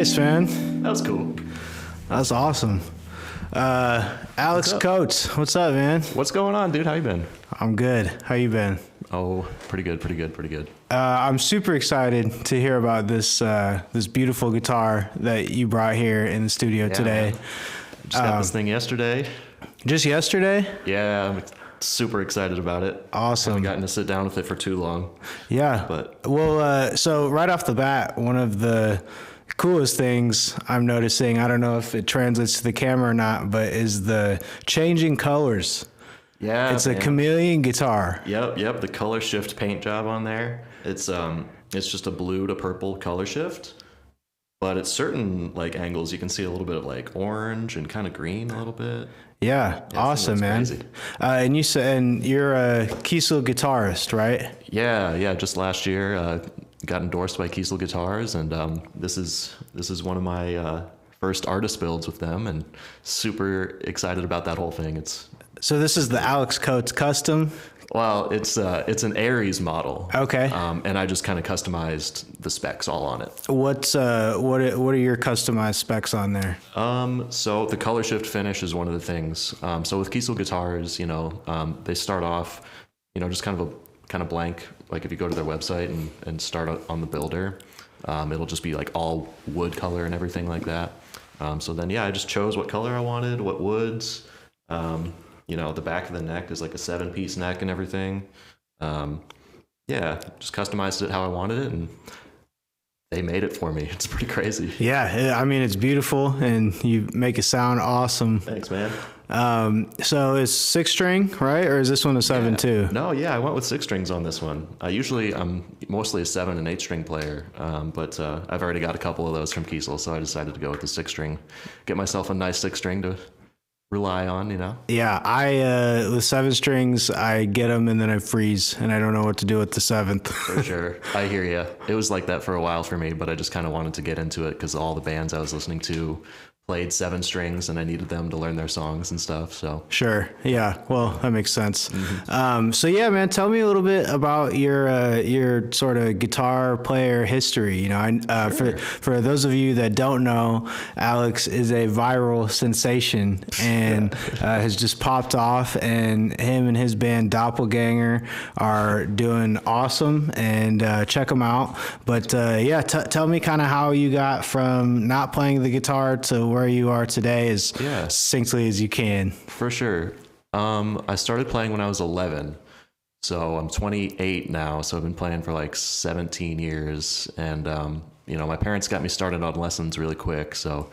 Nice, man. That was cool. That's awesome. Alex Coates, what's up, man? What's going on, dude? How you been? I'm good. How you been? Oh, pretty good. I'm super excited to hear about this this beautiful guitar that you brought here in the studio today. Man. Just got this thing yesterday. Just yesterday? Yeah, I'm super excited about it. Awesome. Haven't gotten to sit down with it for too long. Yeah. But so right off the bat, one of the coolest things I'm noticing, I don't know if it translates to the camera or not, but is the changing colors. yeah, It's a chameleon guitar. Yep. The color shift paint job on there. It's just a blue to purple color shift. But at certain like angles, you can see a little bit of like orange and kind of green a little bit. Yeah, awesome, man. Crazy. And you said, and you're a Kiesel guitarist, right? Yeah. Just last year, got endorsed by Kiesel Guitars, and this is one of my first artist builds with them, and super excited about that whole thing. So this is the Alex Coates custom. Well, it's an Aries model. Okay. And I just kind of customized the specs all on it. What are your customized specs on there? So the color shift finish is one of the things. So with Kiesel guitars, they start off, just kind of blank. Like if you go to their website and start on the builder, it'll just be like all wood color and everything like that. So then, I just chose what color I wanted, what woods. The back of the neck is like a 7-piece neck and everything. Just customized it how I wanted it, and they made it for me. It's pretty crazy. Yeah, I mean, it's beautiful, and you make it sound awesome. Thanks, man. So it's 6-string, right? Or is this one a 7 too? No, I went with 6 strings on this one. I'm mostly a 7 and 8-string player, but I've already got a couple of those from Kiesel, so I decided to go with the 6-string. Get myself a nice 6-string to rely on, Yeah, I with 7 strings, I get them and then I freeze, and I don't know what to do with the 7th. For sure. I hear you. It was like that for a while for me, but I just kind of wanted to get into it because all the bands I was listening to played 7 strings, and I needed them to learn their songs and stuff. So sure, yeah. Well, that makes sense. Mm-hmm. So yeah, man, tell me a little bit about your sort of guitar player history. Sure. For those of you that don't know, Alex is a viral sensation and has just popped off. And him and his band Doppelganger are doing awesome. And check them out. But tell me kind of how you got from not playing the guitar to where you are today as succinctly as you can. For sure. I started playing when I was 11, so I'm 28 now, so I've been playing for like 17 years, and my parents got me started on lessons really quick, so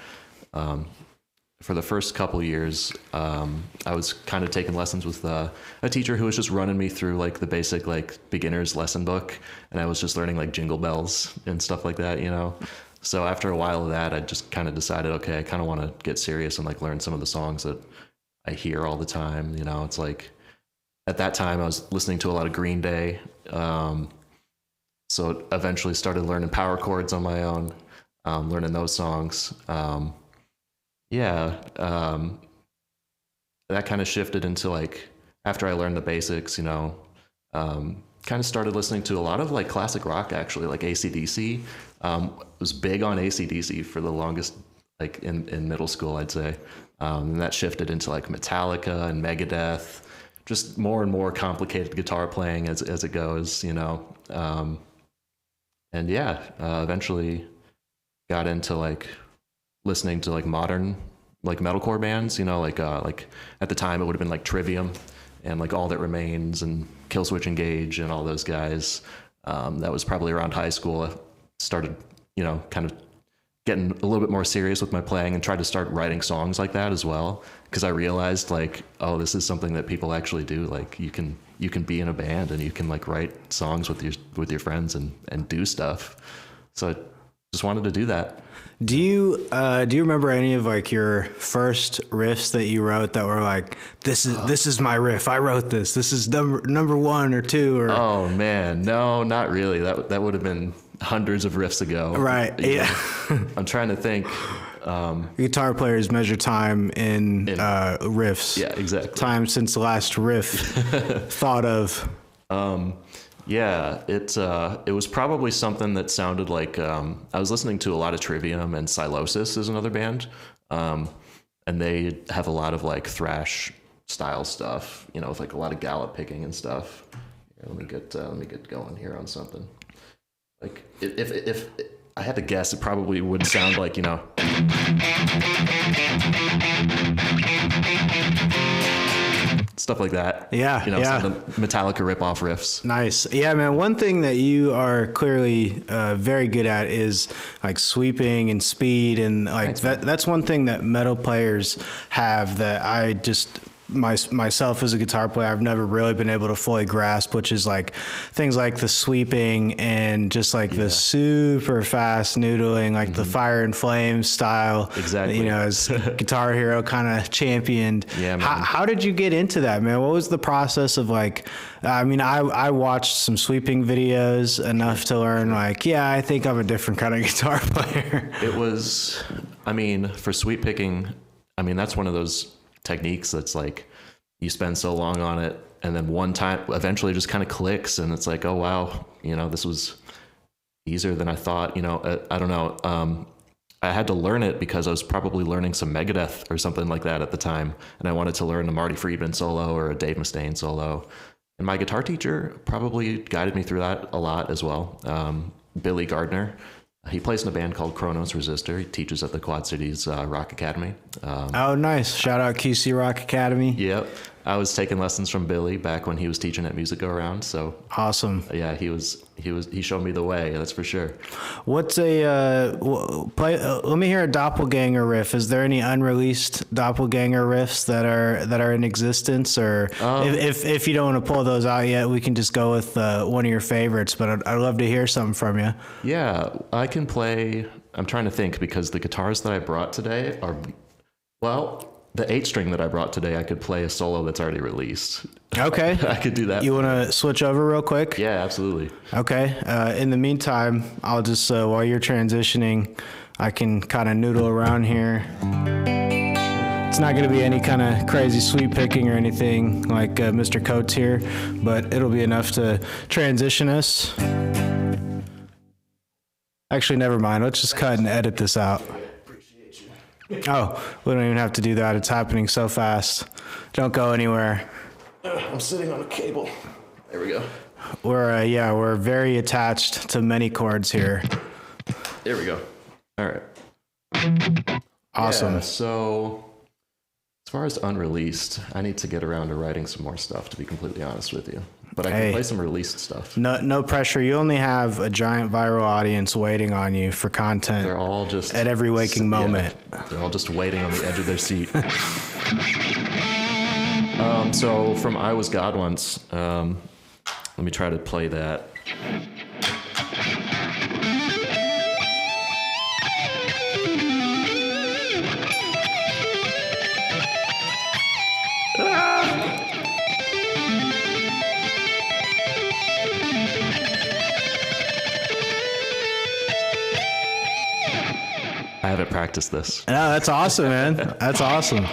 for the first couple years, I was kind of taking lessons with a teacher who was just running me through like the basic like beginner's lesson book, and I was just learning like jingle bells and stuff like that, So after a while of that, I just kind of decided, okay, I kind of want to get serious and like learn some of the songs that I hear all the time. It's like at that time I was listening to a lot of Green Day. So eventually started learning power chords on my own, learning those songs. That kind of shifted into like, after I learned the basics, kind of started listening to a lot of like classic rock, actually, like AC/DC. Was big on AC/DC for the longest, like in middle school, I'd say. And that shifted into like Metallica and Megadeth, just more and more complicated guitar playing as it goes, eventually got into like listening to like modern like metalcore bands, like at the time it would have been like Trivium and like All That Remains and Killswitch Engage and all those guys. That was probably around high school. I started, kind of getting a little bit more serious with my playing and tried to start writing songs like that as well. Because I realized like, oh, this is something that people actually do. Like you can be in a band and you can like write songs with your friends and do stuff. So I just wanted to do that. Do you remember any of like your first riffs that you wrote that were like, this is my riff, I wrote this. This is number 1 or 2 or? Oh man, no, not really. That would have been hundreds of riffs ago. Right. Yeah. I'm trying to think. Guitar players measure time in riffs. Yeah, exactly. Time since the last riff thought of. Yeah, it was probably something that sounded like I was listening to a lot of Trivium, and Silosis is another band, and they have a lot of like thrash style stuff, you know, with like a lot of gallop picking and stuff. Here, let me get going here on something. Like if I had to guess, it probably would sound like, you know. Stuff like that. Yeah. You know, yeah. some of the Metallica rip-off riffs. Nice. Yeah, man. One thing that you are clearly very good at is like sweeping and speed. And like that's one thing that metal players have that I just myself as a guitar player, I've never really been able to fully grasp, which is like things like the sweeping and just like the super fast noodling, like the Fire and Flame style. Exactly. You know, as Guitar Hero kind of championed. Yeah, man. How did you get into that, man? What was the process of like, I mean, I watched some sweeping videos enough to learn like, yeah, I think I'm a different kind of guitar player. It was, I mean, for sweep picking, I mean, that's one of those techniques that's like you spend so long on it and then one time eventually just kind of clicks and it's like, oh wow, you know, this was easier than I thought. You know, I don't know, I had to learn it because I was probably learning some Megadeth or something like that at the time, and I wanted to learn a Marty Friedman solo or a Dave Mustaine solo, and my guitar teacher probably guided me through that a lot as well. Billy Gardner, he plays in a band called Kronos Resistor. He teaches at the Quad Cities Rock Academy. Oh, nice. Shout out QC Rock Academy. Yep. I was taking lessons from Billy back when he was teaching at Music Go Around. So awesome. Yeah, he showed me the way. That's for sure. What's a let me hear a Doppelganger riff. Is there any unreleased Doppelganger riffs that are in existence, or if you don't want to pull those out yet, we can just go with one of your favorites. But I'd love to hear something from you. Yeah, I can play. I'm trying to think because the guitars that I brought today are, well, the 8-string that I brought today, I could play a solo that's already released. Okay. I could do that. You want to switch over real quick? Yeah, absolutely. Okay. In the meantime, I'll just, while you're transitioning, I can kind of noodle around here. It's not going to be any kind of crazy sweep picking or anything like Mr. Coates here, but it'll be enough to transition us. Actually, never mind. Let's just cut and edit this out. Oh, we don't even have to do that. It's happening so fast. Don't go anywhere. I'm sitting on a cable. There we go. We're very attached to many chords here. There we go. All right. Awesome. Yeah, so as far as unreleased, I need to get around to writing some more stuff, to be completely honest with you. But I can play some released stuff. No pressure. You only have a giant viral audience waiting on you for content. They're all just at every waking moment. They're all just waiting on the edge of their seat. So from I Was God Once, let me try to play that. I haven't practiced this. No, that's awesome, man. That's awesome.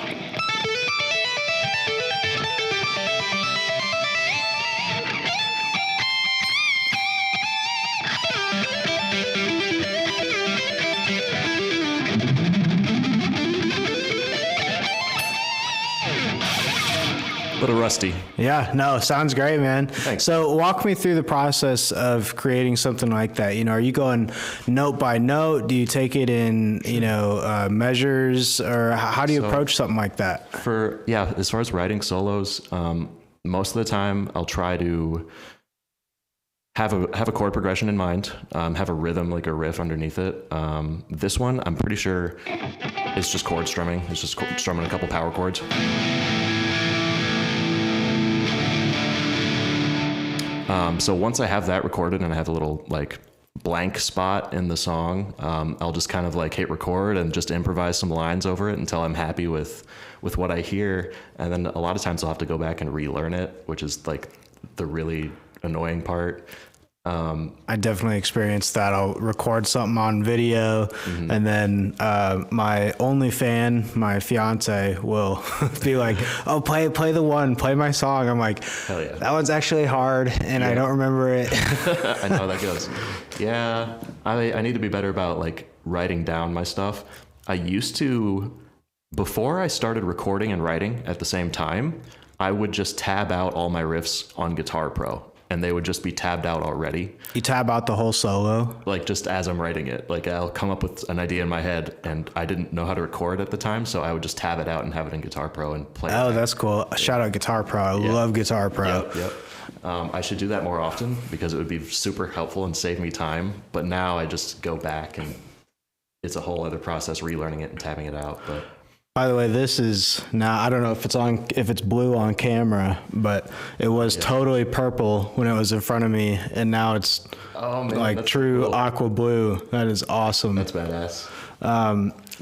A little rusty. Yeah, no, sounds great, man. Thanks. So walk me through the process of creating something like that. You know, are you going note by note? Do you take it in, measures, or how do you approach something like that? As far as writing solos, most of the time I'll try to have a chord progression in mind, have a rhythm, like a riff underneath it. This one, I'm pretty sure it's just chord strumming. It's just strumming a couple power chords. So once I have that recorded and I have a little like blank spot in the song, I'll just kind of like hit record and just improvise some lines over it until I'm happy with what I hear. And then a lot of times I'll have to go back and relearn it, which is like the really annoying part. I definitely experienced that. I'll record something on video, and then my only fan, my fiance, will be like, "Oh, play play my song." I'm like, Hell yeah. "That one's actually hard, and I don't remember it." I know how that goes. Yeah, I need to be better about like writing down my stuff. I used to, before I started recording and writing at the same time, I would just tab out all my riffs on Guitar Pro, and they would just be tabbed out already. You tab out the whole solo? Like just as I'm writing it. Like I'll come up with an idea in my head, and I didn't know how to record at the time, so I would just tab it out and have it in Guitar Pro and play it. Oh, that's cool. Shout out Guitar Pro. I love Guitar Pro. Yep. I should do that more often because it would be super helpful and save me time. But now I just go back, and it's a whole other process relearning it and tabbing it out. But by the way, this is now, I don't know if it's blue on camera, but it was totally purple when it was in front of me, and now it's like true cool. Aqua blue. That is awesome. That's badass.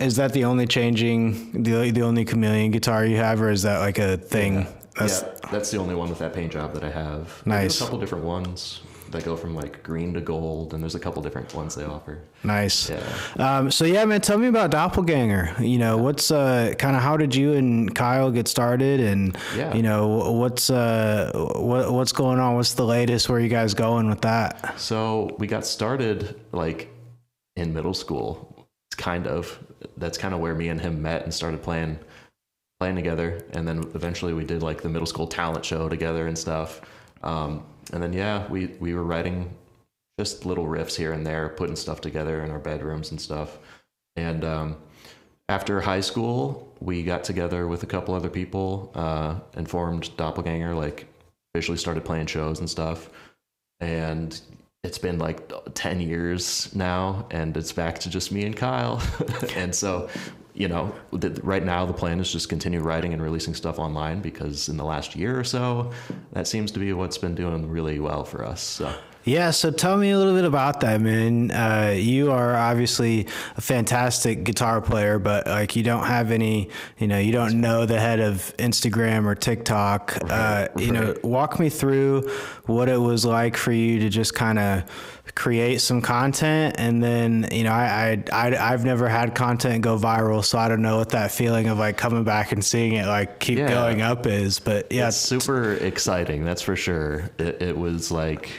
Is that the only the only chameleon guitar you have, or is that like a thing? That's the only one with that paint job that I have. Nice. There's a couple different ones that go from like green to gold, and there's a couple different ones they offer. Nice. Yeah. So yeah, man, tell me about Doppelganger. You know, what's kind of, how did you and Kyle get started, and you know, what's going on? What's the latest? Where are you guys going with that? So we got started like in middle school. That's kind of where me and him met and started playing together, and then eventually we did like the middle school talent show together and stuff. And then, we were writing just little riffs here and there, putting stuff together in our bedrooms and stuff. And after high school, we got together with a couple other people and formed Doppelganger, like officially started playing shows and stuff. And it's been like 10 years now, and it's back to just me and Kyle. And so, you know, right now the plan is just continue writing and releasing stuff online, because in the last year or so, that seems to be what's been doing really well for us. So. Yeah, so tell me a little bit about that, man. You are obviously a fantastic guitar player, but like you don't have any, you know, you don't know the head of Instagram or TikTok. You know, walk me through what it was like for you to just kind of create some content, and then, you know, I've never had content go viral, so I don't know what that feeling of like coming back and seeing it like keep going up is. But yeah, it's super exciting, that's for sure. It was like,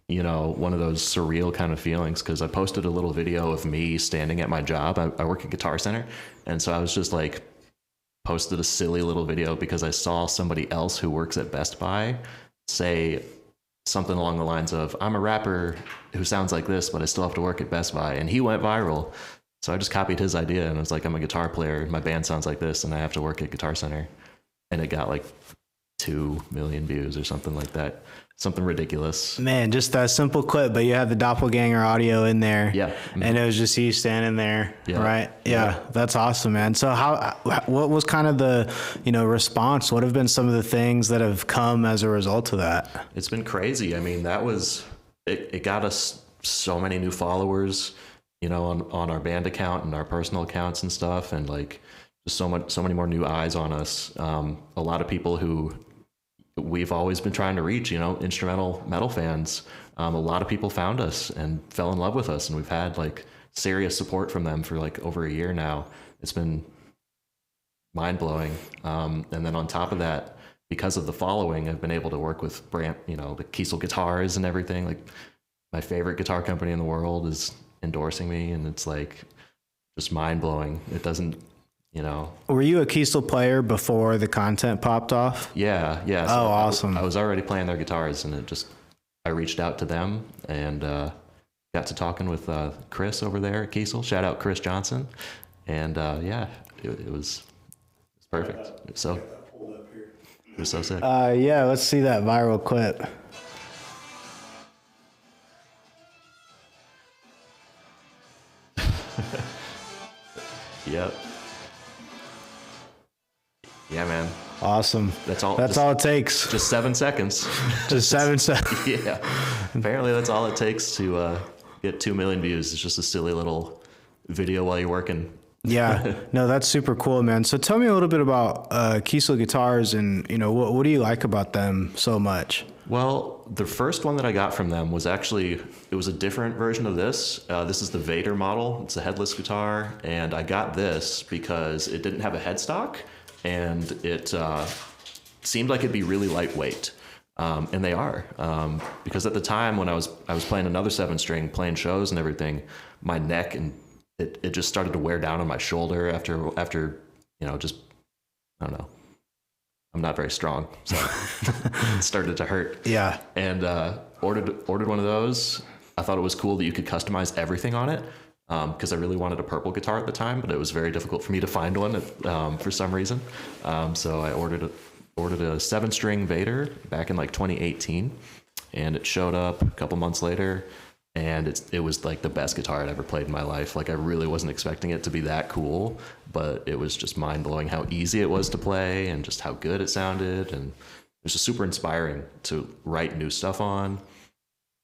you know, one of those surreal kind of feelings, because I posted a little video of me standing at my job. I work at Guitar Center, and so I was just like posted a silly little video because I saw somebody else who works at Best Buy say something along the lines of, "I'm a rapper who sounds like this, but I still have to work at Best Buy," and he went viral. So I just copied his idea, and I was like, "I'm a guitar player, my band sounds like this, and I have to work at Guitar Center," and it got like 2 million views or something like that. Something ridiculous. Man, just that simple clip, but you had the Doppelganger audio in there. Yeah. And it was just you standing there, right? Yeah, that's awesome, man. So what was kind of the, you know, response? What have been some of the things that have come as a result of that? It's been crazy. I mean, it got us so many new followers, you know, on our band account and our personal accounts and stuff, and like just so many more new eyes on us. A lot of people who we've always been trying to reach, you know, instrumental metal fans. A lot of people found us and fell in love with us, and we've had like serious support from them for like over a year now. It's been mind blowing. And then on top of that, because of the following, I've been able to work with the Kiesel guitars and everything. Like my favorite guitar company in the world is endorsing me, and it's like just mind blowing. It doesn't, you know. Were you a Kiesel player before the content popped off? Yeah. So awesome. I was already playing their guitars, and I reached out to them and got to talking with Chris over there at Kiesel. Shout out Chris Johnson. And it was perfect. It was so sick. Yeah, let's see that viral clip. Yep. Yeah, man. Awesome. That's all it takes. Just 7 seconds. Just 7 seconds. Yeah. Apparently that's all it takes to get 2 million views. It's just a silly little video while you're working. Yeah. No, that's super cool, man. So tell me a little bit about Kiesel guitars, and, you know, what do you like about them so much? Well, the first one that I got from them was actually, it was a different version of this. This is the Vader model. It's a headless guitar, and I got this because it didn't have a headstock, and it seemed like it'd be really lightweight. And they are, because at the time when I was playing another 7-string, playing shows and everything, my neck and it just started to wear down on my shoulder after just, I don't know. I'm not very strong, so it started to hurt. Yeah. And ordered one of those. I thought it was cool that you could customize everything on it, because I really wanted a purple guitar at the time, but it was very difficult for me to find one for some reason. So I ordered a 7-string Vader back in like 2018, and it showed up a couple months later, and it was like the best guitar I'd ever played in my life. Like I really wasn't expecting it to be that cool, but it was just mind blowing how easy it was to play and just how good it sounded. And it was just super inspiring to write new stuff on.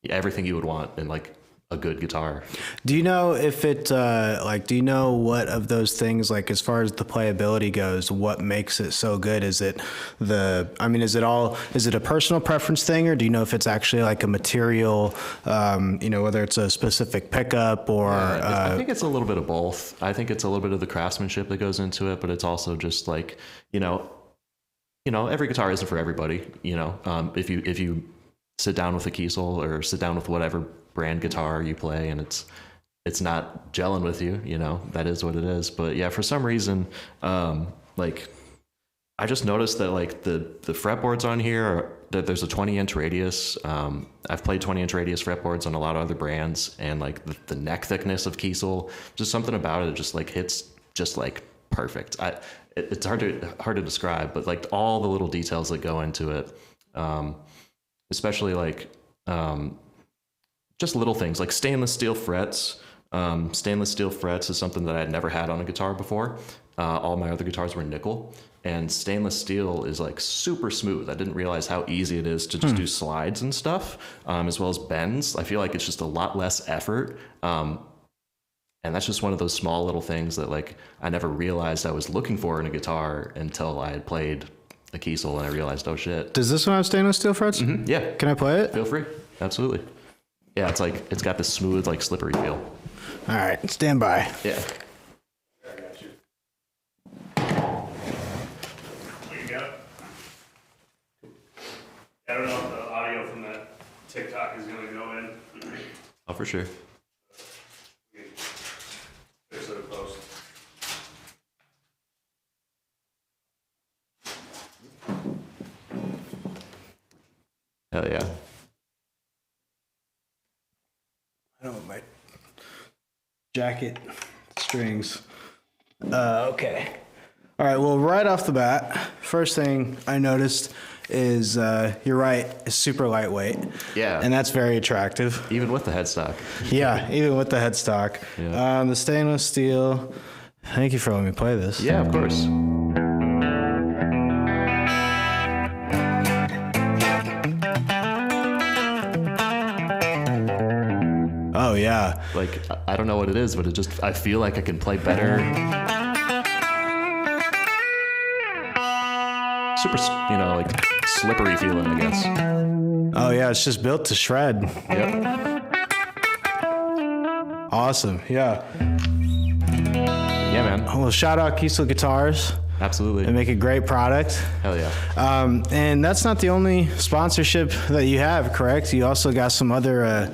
Everything you would want in like a good guitar. Do you know if it, do you know what of those things, like as far as the playability goes, what makes it so good? Is it is it a personal preference thing, or do you know if it's actually like a material, whether it's a specific pickup or... I think it's a little bit of both. I think it's a little bit of the craftsmanship that goes into it, but it's also just like, every guitar isn't for everybody. If you sit down with a Kiesel or sit down with whatever brand guitar you play and it's not gelling with you, that is what it is. But yeah, for some reason, I just noticed that like the fretboards on here that there's a 20-inch radius. I've played 20-inch radius fretboards on a lot of other brands, and like the neck thickness of Kiesel, just something about it just like hits just like perfect. It's hard to describe, but like all the little details that go into it, especially like just little things like stainless steel frets. Stainless steel frets is something that I had never had on a guitar before. All my other guitars were nickel, and stainless steel is like super smooth. I didn't realize how easy it is to just do slides and stuff, as well as bends. I feel like it's just a lot less effort. And that's just one of those small little things that like I never realized I was looking for in a guitar until I had played a Kiesel and I realized, oh shit. Does this one have stainless steel frets? Mm-hmm. Yeah. Can I play it? Feel free. Absolutely. Yeah, it's got this smooth, like slippery feel. All right, stand by. Yeah. I got you. What you got? I don't know if the audio from that TikTok is going to go in. Oh, for sure. Fix it post. Hell yeah. I don't know my jacket strings. Okay. All right. Well, right off the bat, first thing I noticed is you're right. It's super lightweight. Yeah. And that's very attractive. Even with the headstock. Yeah, even with the headstock. Yeah. The stainless steel. Thank you for letting me play this. Yeah, of course. Oh yeah. Like, I don't know what it is, but I feel like I can play better. Super, like slippery feeling, I guess. Oh yeah, it's just built to shred. Yep. Awesome. Yeah. Yeah, man. Well, shout out Kiesel Guitars. Absolutely. They make a great product. Hell yeah. And that's not the only sponsorship that you have, correct? You also got some other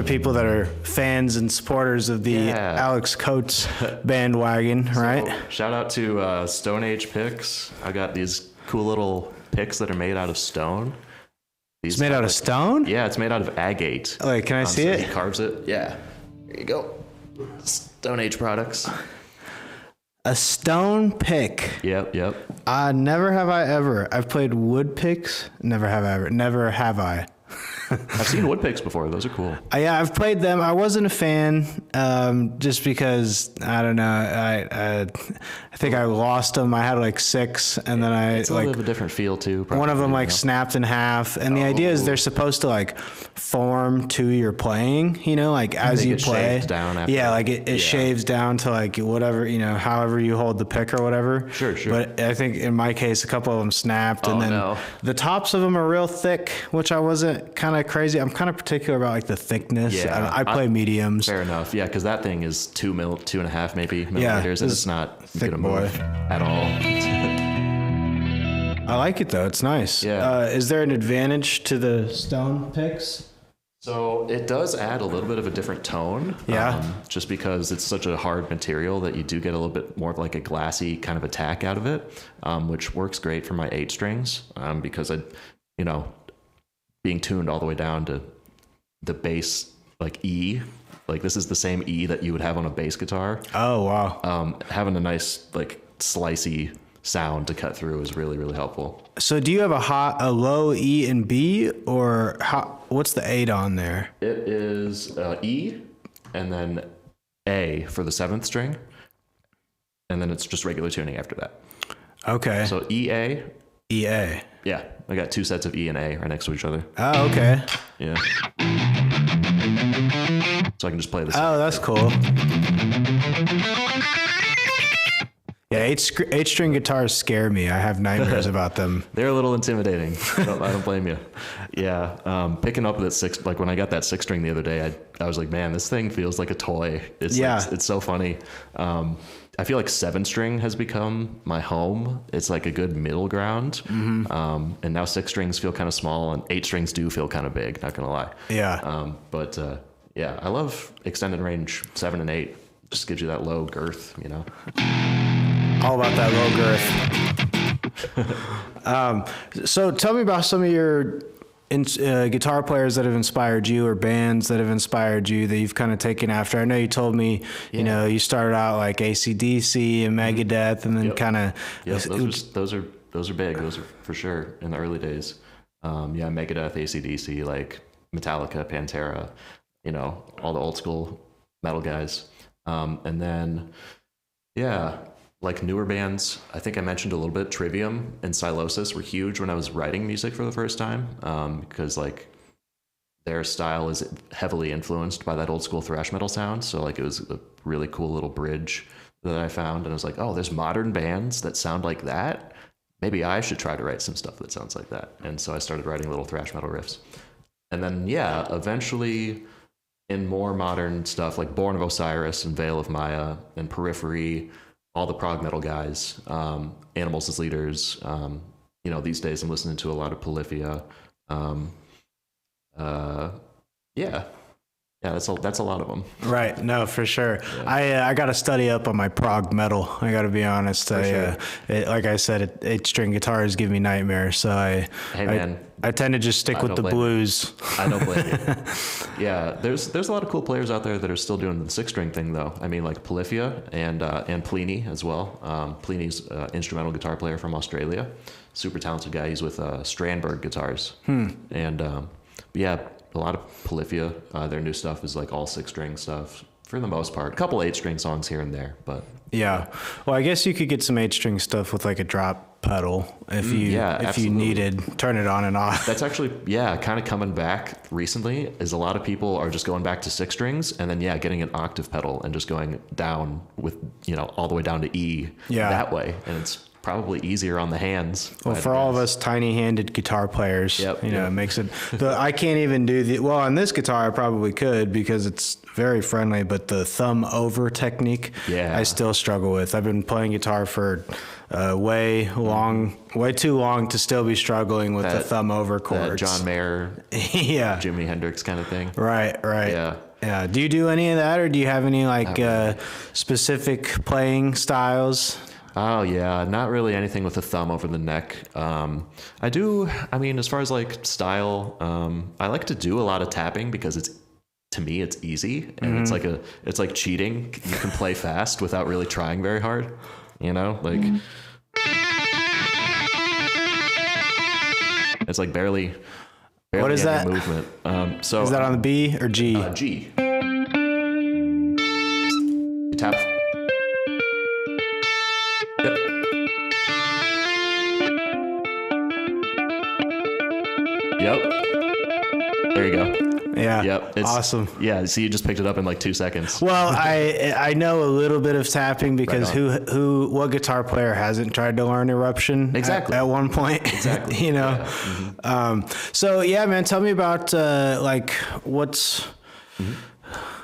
people that are fans and supporters of the Alex Coates bandwagon, right? So, shout out to Stone Age picks. I got these cool little picks that are made out of stone. It's made out of stone? Yeah, it's made out of agate. Wait, can I see it? He carves it. Yeah. There you go. Stone Age products. A stone pick. Yep. Never have I ever. I've played wood picks. Never have I ever. Never have I. I've seen wood picks before. Those are cool. Yeah, I've played them. I wasn't a fan, just because I don't know. I think I lost them. I had like 6, and then It's a little bit of a different feel too. Probably, one of them like snapped in half, and the idea is they're supposed to like form to your playing. You know, like as you play. Shaved down after yeah, like it shaves down to like whatever, you know, however you hold the pick or whatever. Sure. But I think in my case, a couple of them snapped, and then the tops of them are real thick, which I wasn't kind of crazy. I'm kind of particular about like the thickness. Yeah, I play mediums. Fair enough. Yeah, because that thing is 2.5 maybe millimeters, and it's not thick gonna move at all. I like it though. It's nice. Yeah. Is there an advantage to the stone picks? So it does add a little bit of a different tone. Yeah. Just because it's such a hard material that you do get a little bit more of like a glassy kind of attack out of it, which works great for my 8 strings, because being tuned all the way down to the bass, like E, like this is the same E that you would have on a bass guitar. Oh, wow. Having a nice like slicey sound to cut through is really, really helpful. So do you have a low E and B, or what's the 8 on there? It is E and then A for the 7th string. And then it's just regular tuning after that. Okay. So E, A. E, A. Yeah. I got 2 sets of E and A right next to each other. Oh, okay. Yeah. So I can just play this. Oh, that's cool. Yeah, 8-string guitars scare me. I have nightmares about them. They're a little intimidating. I don't blame you. Yeah, picking up that 6, like when I got that 6-string the other day, I was like, man, this thing feels like a toy. It's it's so funny. I feel like 7-string has become my home. It's like a good middle ground. Mm-hmm. And now 6 strings feel kind of small, and 8 strings do feel kind of big. Not gonna lie. Yeah. But I love extended range 7 and 8. Just gives you that low girth, you know. All about that low girth. So tell me about some of your guitar players that have inspired you, or bands that have inspired you that you've kind of taken after. I know you told me, you know, you started out like AC/DC and Megadeth, and then kind of. Yep, those are big. Those are for sure in the early days. Megadeth, AC/DC, like Metallica, Pantera, you know, all the old school metal guys. And then, like newer bands, I think I mentioned a little bit, Trivium and Silosis were huge when I was writing music for the first time, because like their style is heavily influenced by that old school thrash metal sound. So like it was a really cool little bridge that I found, and I was like, oh, there's modern bands that sound like that. Maybe I should try to write some stuff that sounds like that. And so I started writing little thrash metal riffs. And then, eventually in more modern stuff like Born of Osiris and Veil of Maya and Periphery, all the prog metal guys, Animals as Leaders. These days I'm listening to a lot of Polyphia. That's a lot of them. Right. No, for sure. Yeah. I got to study up on my prog metal. I got to be honest. Like I said, 8-string guitars give me nightmares. So I tend to just stick with the blues. I don't blame you. Yeah, there's a lot of cool players out there that are still doing the 6-string thing, though. I mean, like Polyphia and Pliny as well. Pliny's instrumental guitar player from Australia, super talented guy. He's with Strandberg Guitars. And a lot of Polyphia. Their new stuff is like all 6-string stuff for the most part. A couple 8-string songs here and there, but yeah. Well, I guess you could get some 8-string stuff with like a drop pedal if you needed, turn it on and off. That's actually kind of coming back recently. Is a lot of people are just going back to 6 strings and then getting an octave pedal and just going down with all the way down to E that way, and it's probably easier on the hands. Well, for all of us tiny-handed guitar players, it makes it. I can't even do on this guitar I probably could because it's very friendly, but the thumb over technique, I still struggle with. I've been playing guitar for way too long to still be struggling with the thumb over chords. That John Mayer, Jimi Hendrix kind of thing. Right. Yeah. Do you do any of that, or do you have any specific playing styles? Oh yeah, not really anything with the thumb over the neck. I do. I mean, as far as like style, I like to do a lot of tapping because to me it's easy, and it's like cheating. You can play fast without really trying very hard. It's like barely. What is that? Movement. So Is that on the B or G? G. You tap. Yep. Yep. There you go. Yeah. Yep. It's awesome. Yeah. So you just picked it up in like 2 seconds. Well, I know a little bit of tapping because what guitar player hasn't tried to learn Eruption at one point? Exactly. You know. Yeah. Mm-hmm. So yeah, man. Tell me about like what's. Mm-hmm.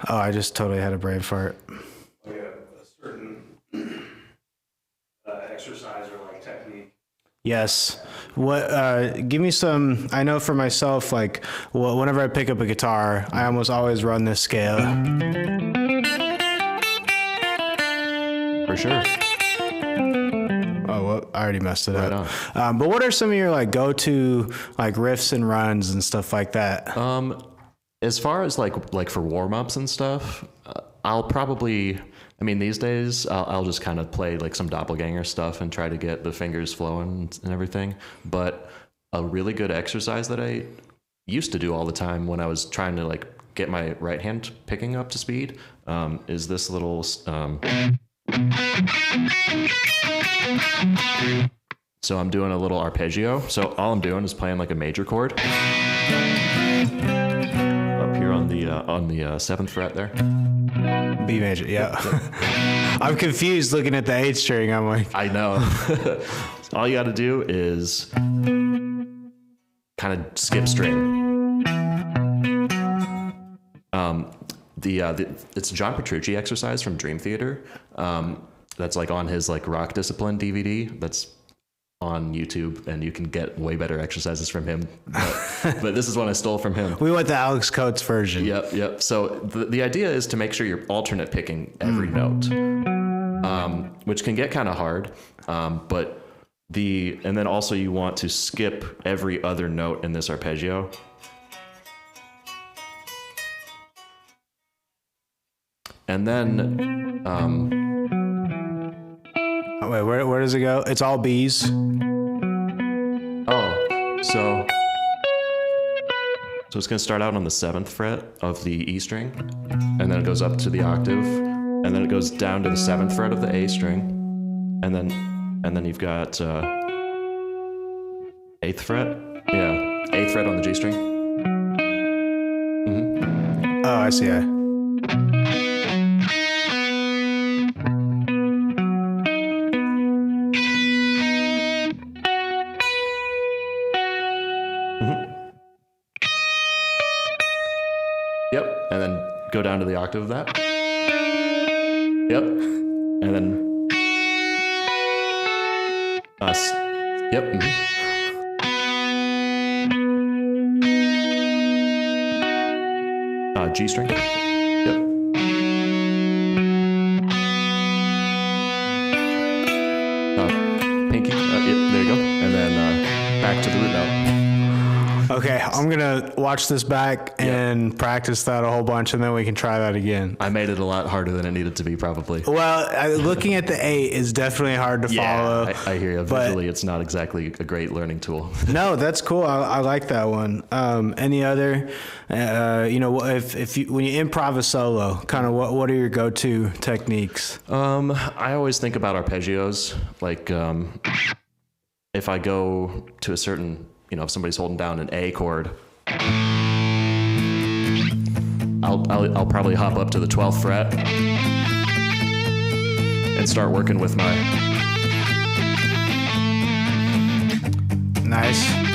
Oh, I just totally had a brain fart. Like a certain exercise or like technique. Yes. What? Give me some. I know for myself, like whenever I pick up a guitar, I almost always run this scale. For sure. Oh, well, I already messed it up. But what are some of your like go-to like riffs and runs and stuff like that? As far as like for warm-ups and stuff, I'll probably. I mean, these days, I'll just kind of play like some Doppelganger stuff and try to get the fingers flowing and everything. But a really good exercise that I used to do all the time when I was trying to like get my right hand picking up to speed is this little... So I'm doing a little arpeggio. So all I'm doing is playing like a major chord. Up here on the 7th fret there. B major, yeah. I'm confused looking at the 8th string. I'm like, I know. All you got to do is kind of skip string. It's a John Petrucci exercise from Dream Theater. That's like on his like Rock Discipline DVD. That's on YouTube, and you can get way better exercises from him. But this is one I stole from him. We went the Alex Coates version. Yep. So the idea is to make sure you're alternate picking every note, which can get kind of hard. And then also you want to skip every other note in this arpeggio. And then, wait, where does it go? It's all B's. So it's going to start out on the 7th fret of the E string, and then it goes up to the octave, and then it goes down to the 7th fret of the A string, and then you've got 8th fret. Yeah, 8th fret on the G string. Mm-hmm. Oh, I see. Yep, and then go down to the octave of that. Yep, and then yep. Mm-hmm. G string. Yep. Pinky. Yep, there you go, and then back to the root note. Okay, I'm gonna watch this back and practice that a whole bunch, and then we can try that again. I made it a lot harder than it needed to be, probably. Well, looking at the 8 is definitely hard to follow. I hear you. Visually, it's not exactly a great learning tool. No, that's cool. I like that one. Any other? When you improv a solo, kind of what are your go-to techniques? I always think about arpeggios. Like, if I go to a certain, if somebody's holding down an A chord, I'll probably hop up to the 12th fret and start working with my... Nice.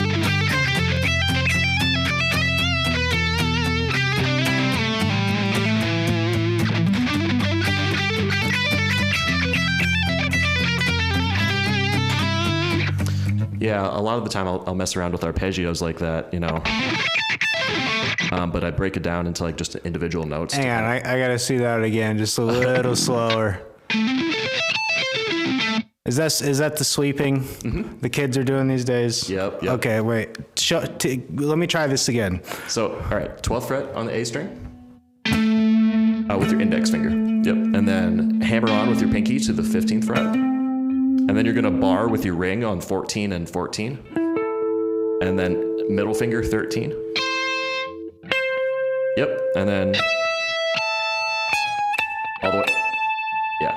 Yeah, a lot of the time I'll mess around with arpeggios like that, but I break it down into like just individual notes. Hang on, I gotta see that again, just a little slower. Is that the sweeping the kids are doing these days? Yep. Okay, wait. Let me try this again. So, all right, 12th fret on the A string with your index finger. Yep, and then hammer on with your pinky to the 15th fret. And then you're going to bar with your ring on 14 and 14. And then middle finger 13. Yep, and then all the way. Yeah.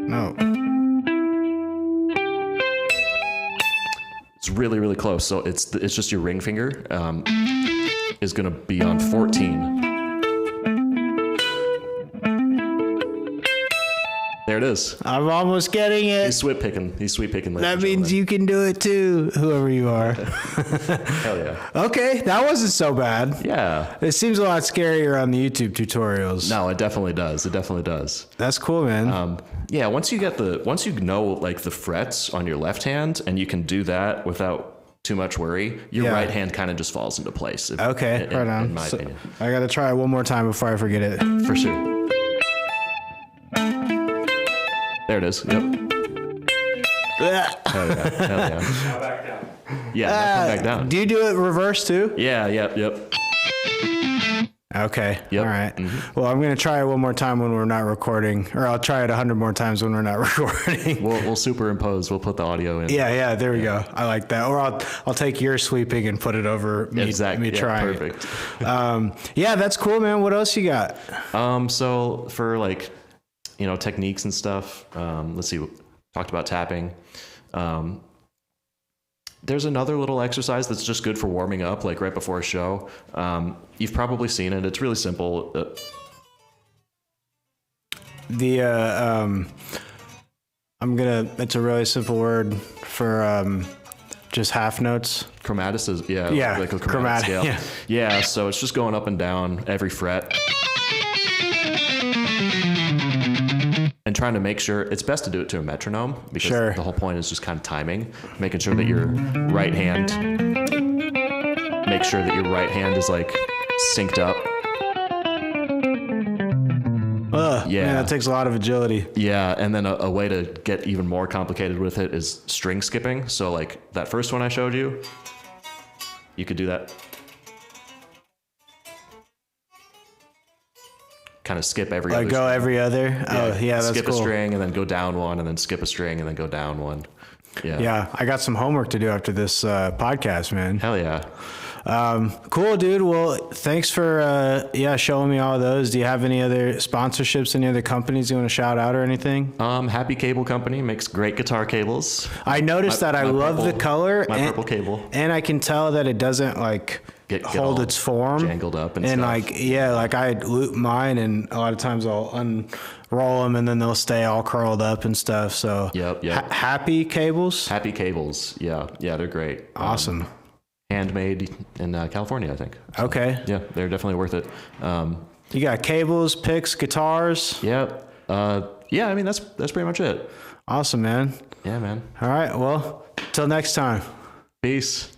No. It's really, really close. So it's just your ring finger is going to be on 14. There it is. I'm almost getting it. He's sweet picking. That means you can do it too, whoever you are. Hell yeah. Okay, that wasn't so bad. Yeah. It seems a lot scarier on the YouTube tutorials. No, it definitely does. That's cool, man. Yeah, once you know like the frets on your left hand and you can do that without too much worry, your right hand kind of just falls into place. Okay, right on. In my opinion. I got to try it one more time before I forget it. For sure. There it is. Yep. Hell yeah. Now back down. Yeah, now come back down. Do you do it reverse too? Yeah, yep. Okay. Yep. All right. Well, I'm going to try it one more time when we're not recording, or I'll try it 100 more times when we're not recording. We'll superimpose. We'll put the audio in. Yeah. There we go. I like that. Or I'll take your sweeping and put it over me, exactly. me trying. Perfect. Yeah, that's cool, man. What else you got? So for like, techniques and stuff, let's see, we talked about tapping. There's another little exercise that's just good for warming up, like right before a show. You've probably seen it. It's really simple. It's a really simple word for just half notes. Chromaticis, yeah. Like a chromatic scale. Yeah. Yeah, so it's just going up and down every fret. And trying to make sure, it's best to do it to a metronome because the whole point is just kind of timing, making sure that your right hand is like synced up. Yeah, man, that takes a lot of agility. Yeah, and then a way to get even more complicated with it is string skipping. So like that first one I showed you, you could do that. Kind of skip every other. Go every other? Oh, yeah, that's skip cool. A string and then go down one and then skip a string and then go down one. Yeah, I got some homework to do after this podcast, man. Hell yeah. Cool, dude. Well, thanks for showing me all of those. Do you have any other sponsorships, any other companies you want to shout out or anything? Happy Cable Company makes great guitar cables. I noticed that. I love the color. My purple cable. And I can tell that it doesn't get hold its form. Jangled up and stuff. I loop mine and a lot of times I'll unroll them and then they'll stay all curled up and stuff. So Yep. Happy Cables? Happy Cables. Yeah, they're great. Awesome. Handmade in California, I think. So, okay. Yeah, they're definitely worth it. You got cables, picks, guitars. Yep. Yeah, I mean, that's pretty much it. Awesome, man. Yeah, man. All right. Well, till next time. Peace.